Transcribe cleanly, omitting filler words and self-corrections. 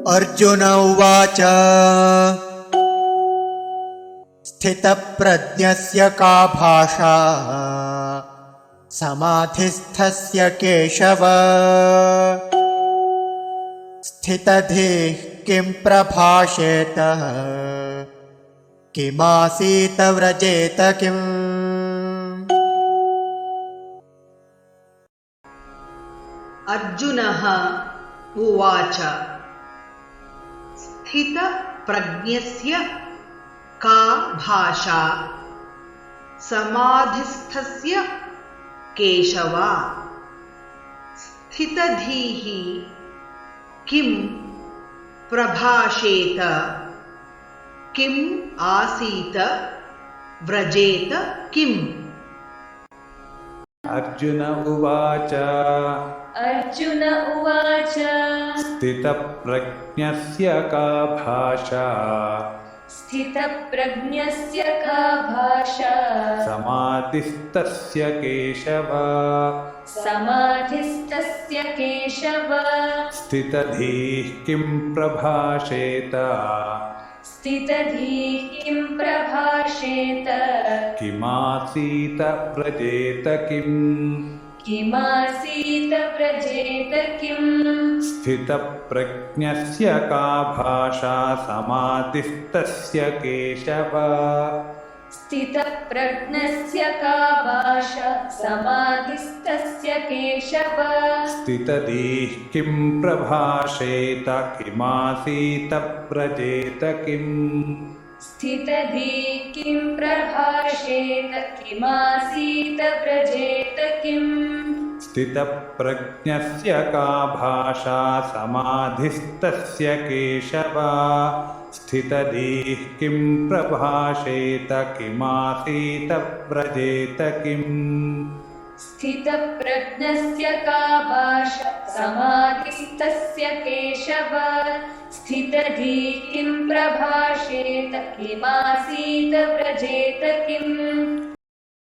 अर्जुन उवाच स्थितप्रज्ञस्य का भाषा समाधिस्थस्य केशव स्थितधिः किं प्रभाषेत किमासीत व्रजेत किम्। अर्जुनः उवाच स्थितप्रज्ञस्य का भाषा समाधिस्थस्य केशव स्थितधीः किं प्रभाषेत किम् आसीत व्रजेत किम्। अर्जुन उवाच स्थितप्रज्ञस्य का भाषा समाधिस्थस्य केशव स्थितधीः किं प्रभाषेत किमासीत व्रजेत किम्। स्थितप्रज्ञस्य का भाषा समाधिस्थस्य केशव स्थितधीः किं प्रभाषेत किमासीत व्रजेत किम्। स्थितप्रज्ञस्य का भाषा समाधिस्थस्य केशव स्थितधीः किं प्रभाषेत किमासीत व्रजेत किम्। स्थितप्रज्ञस्य का भाषा समाधिस्थस्य केशव स्थितधीः किं प्रभाषेत किमासीत व्रजेत किम्।